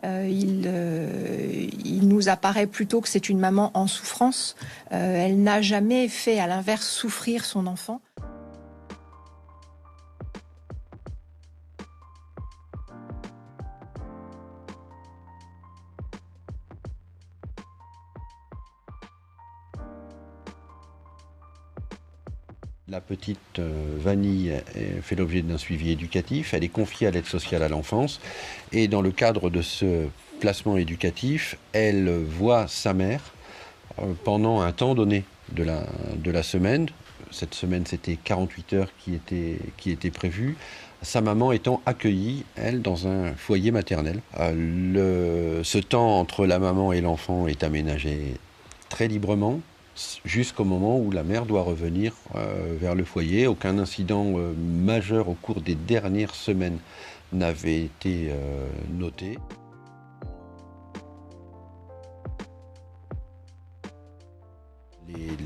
Il nous apparaît plutôt que c'est une maman en souffrance. Elle n'a jamais fait, à l'inverse, souffrir son enfant. La petite Vanille fait l'objet d'un suivi éducatif. Elle est confiée à l'aide sociale à l'enfance. Et dans le cadre de ce placement éducatif, elle voit sa mère pendant un temps donné de la semaine. Cette semaine, c'était 48 heures qui étaient prévues. Sa maman étant accueillie, elle, dans un foyer maternel. Ce temps entre la maman et l'enfant est aménagé très librement, jusqu'au moment où la mère doit revenir vers le foyer. Aucun incident majeur au cours des dernières semaines n'avait été noté.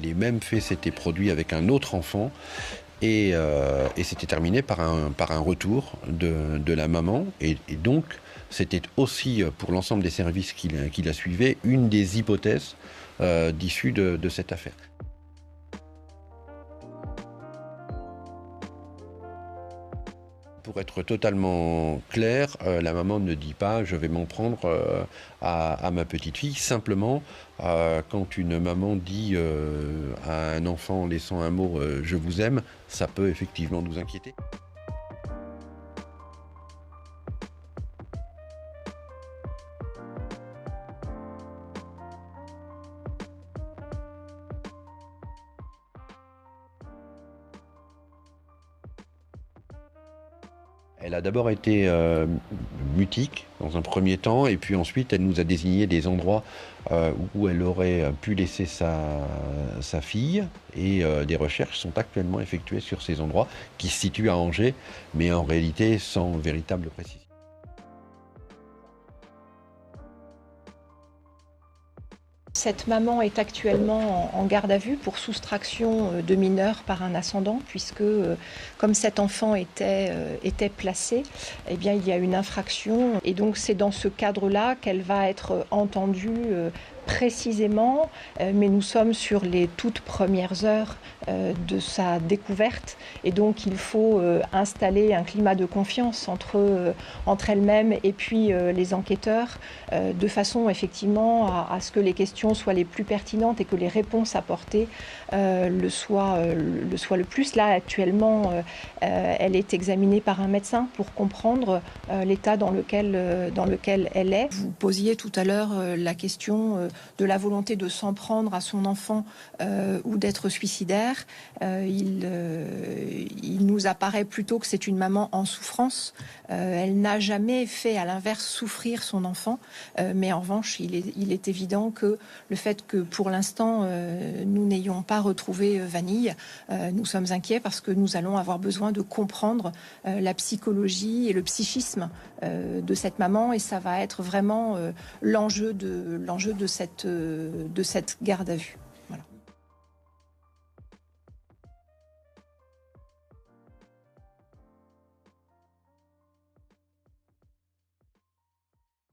Les mêmes faits s'étaient produits avec un autre enfant et c'était terminé par un retour de la maman. Et donc, c'était aussi, pour l'ensemble des services qui la suivaient, une des hypothèses d'issue de cette affaire. Pour être totalement clair, la maman ne dit pas « je vais m'en prendre à ma petite fille ». Simplement, quand une maman dit à un enfant en laissant un mot « je vous aime », ça peut effectivement nous inquiéter. Elle a d'abord été mutique dans un premier temps, et puis ensuite elle nous a désigné des endroits où elle aurait pu laisser sa fille, et des recherches sont actuellement effectuées sur ces endroits qui se situent à Angers, mais en réalité sans véritable précision. Cette maman est actuellement en garde à vue pour soustraction de mineurs par un ascendant, puisque comme cet enfant était placé, eh bien, il y a une infraction. Et donc c'est dans ce cadre-là qu'elle va être entendue précisément, mais nous sommes sur les toutes premières heures de sa découverte, et donc il faut installer un climat de confiance entre elle-même et puis les enquêteurs, de façon effectivement à ce que les questions soient les plus pertinentes et que les réponses apportées le soient le plus. Là actuellement, elle est examinée par un médecin pour comprendre l'état dans lequel elle est. Vous posiez tout à l'heure la question de la volonté de s'en prendre à son enfant ou d'être suicidaire. Il nous apparaît plutôt que c'est une maman en souffrance. Elle n'a jamais fait, à l'inverse, souffrir son enfant. Mais en revanche, il est évident que le fait que, pour l'instant, nous n'ayons pas retrouvé Vanille, nous sommes inquiets parce que nous allons avoir besoin de comprendre la psychologie et le psychisme de cette maman, et ça va être vraiment l'enjeu de cette garde à vue.